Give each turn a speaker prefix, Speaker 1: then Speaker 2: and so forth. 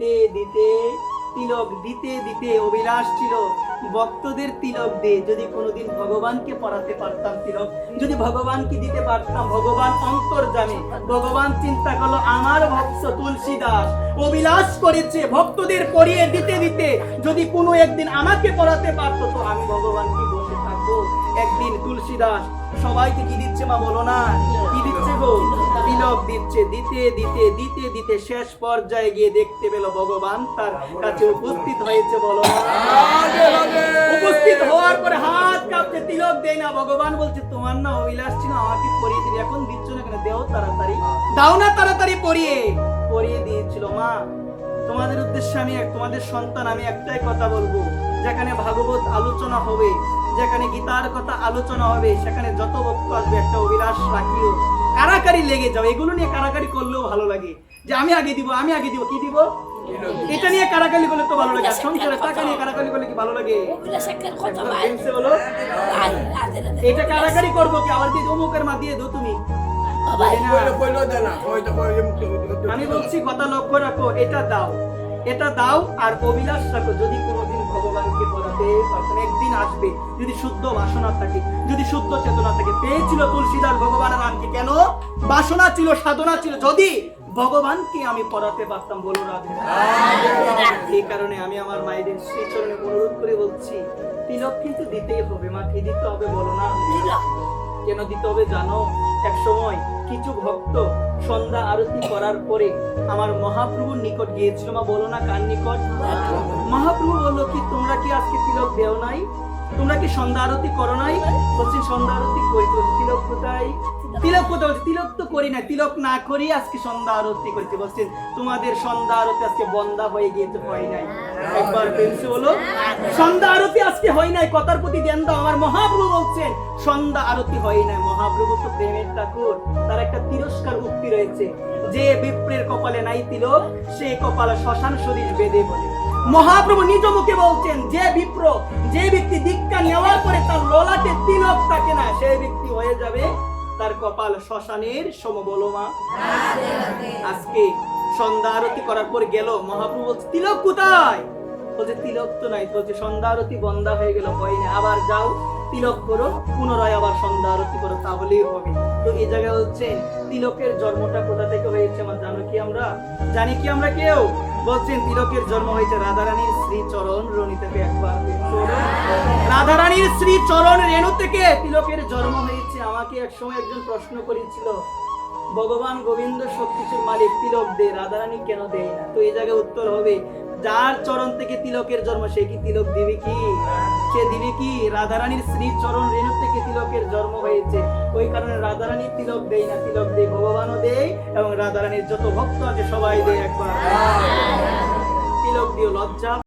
Speaker 1: দিতে দিতে তিলক দিতে দিতে অভিলাষ ছিল ভক্তদের তিলক দে, যদি কোনোদিন ভগবানকে পড়াতে পারতাম তিলক, যদি ভগবানকে দিতে পারতাম, ভগবান অন্তর্যামী, ভগবান চিন্তা করলো আমার ভক্ত তুলসী দাস অভিলাষ করেছে ভক্তদের পরিয়ে দিতে দিতে যদি কোনো একদিন আমাকে পড়াতে পারতো তো আমি ভগবানকে বসে থাকবো। একদিন তুলসী দাস সবাইকে কি দিচ্ছে মা বলো না, কি দিচ্ছে গো? তিলক দিচ্ছে। দিতে দিতে দিতে দিতে শেষ পর্যায়ে গিয়ে দেখতে পেল ভগবান তার কাছে উপস্থিত হয়েছে, বলো না। উপস্থিত হওয়ার পরে হাত কাঁপতে, তিলক দেয় না। ভগবান বলছে তোমার না অভিলাষ ছিল আমাকে পরিয়ে দিবে, এখন দিচ্ছ না কেন? দেও তাড়াতাড়ি, দাও না তাড়াতাড়ি পরিয়ে। পরিয়ে দিয়েছিল। মা তোমাদের উদ্দেশ্যে আমি তোমাদের সন্তান আমি একটাই কথা বলবো, যেখানে ভাগবত আলোচনা হবে, যেখানে গীতার কথা আলোচনা হবে, সেখানে যত ভক্ত আসবে একটা অভিলাষ রাখিও, কারাকারি লেগে যাও। এগুলো নিয়ে কারাকারি করলেও ভালো লাগে, যে আমি আগে দিব আমি আগে দিব, কি দিব এটা নিয়ে কারাকারি করলে তো ভালো লাগে। সংসারে টাকা নিয়ে কারাকারি করলে কি ভালো লাগে? বলো এটা কারাকারি করবো কি? আবার দিয়ে অমুকের মা দিয়ে দো তুমি। আমি বলছি কথা লক্ষ্য রাখো, এটা দাও, এটা দাও আর অভিলাষ রাখো। যদি কোনোদিন ভগবানকে পড়াতে পারতেন, একদিন আসবে যদি শুদ্ধ বাসনা থাকে, যদি শুদ্ধ চেতনা থাকে। পেয়েছিল তুলসীদাস ভগবানের নামকে, কেন? বাসনা ছিল, সাধনা ছিল। যদি ভগবানকে আমি পড়াতে পারতাম, বলো রাধে। এই কারণে আমি আমার মায়েদের শ্রী চরণে অনুরোধ করে বলছি, তিলক কিন্তু দিতেই হবে। মা কি দিতে হবে বলো না? কেন দিতে হবে জানো? এক সময় কিছু ভক্ত সন্ধ্যা আরতি করার পরে আমার মহাপ্রভুর নিকট গিয়েছিল। মা বলো না কার নিকট? মহাপ্রভু বললো কি তোমরা কি আজকে তিলক দেও নাই? তোমরা কি সন্ধ্যা আরতি করো নাই? বলছি সন্ধ্যা আরতি করি। তিলক কোথায়? তিলক কোথায়? বলছে তিলক তো করি না, তিলক না করি আজকে সন্ধ্যা আরতি করতে। বলছেন তোমাদের সন্ধ্যা আরতি আজকে বন্ধা হয়ে গিয়েছে, হয় নাই। একবার পেন্সি হলো সন্ধ্যা আরতি আজকে হয় নাই, কথার প্রতি ধ্যান দাও। আমার মহাপ্রভু বলছেন সন্ধ্যা আরতি হয় নাই। মহাপ্রভু তো প্রেমের ঠাকুর, তার একটা তিরস্কার উক্তি রয়েছে, যে বিপ্রের কপালে নাই তিলক সে কপালে শ্মশান সদৃশ বেদে বলে। মহাপ্রভু নিজ মুখে বলছেন যে বিপ্র, যে ব্যক্তি দীক্ষা নেওয়ার পরে তার ললাটে তিলক থাকে না, সেই ব্যক্তি হয়ে যাবে তার কপাল শ্মশানের সম। বলো মা। আজকে সন্ধ্যা আরতি করার পর গেল, মহাপ্রভু বলছে তিলক কোথায়? বলছে তিলক তো নাই। বলছে সন্ধ্যা আরতি বন্ধা হয়ে গেল, হয় না, আবার যাও তিলক করো, পুনরায় আবার সন্ধ্যা আরতি করো, তাহলেই হবে। তো এই জায়গায় বলছেন তিলকের জন্মটা কোথা থেকে হয়েছে মা জানো কি? আমরা জানি কি? আমরা কেউ? বলছেন তিলকের জন্ম হয়েছে রাধারানীর শ্রী চরণ রেণু থেকে। একবার রাধারানীর শ্রী চরণ রেণু থেকে তিলকের জন্ম হয়েছে। আমাকে এক সময় একজন প্রশ্ন করেছিল, ভগবান গোবিন্দ সবকিছুর মালিক, তিলক দে, রাধারানী কেন দেয় না? তো এই জায়গায় উত্তর হবে, যার চরণ থেকে তিলকের জন্ম সে কি তিলক দিবে কি? সে দিবে কি? রাধারানীর শ্রী চরণ রেণু থেকে তিলকের জন্ম হয়েছে, ওই কারণে রাধারানী তিলক দেয় না, তিলক দেয় ভগবানও দেয়, এবং রাধারানীর যত ভক্ত আছে সবাই দেয়। একবার তিলক দিও, লজ্জা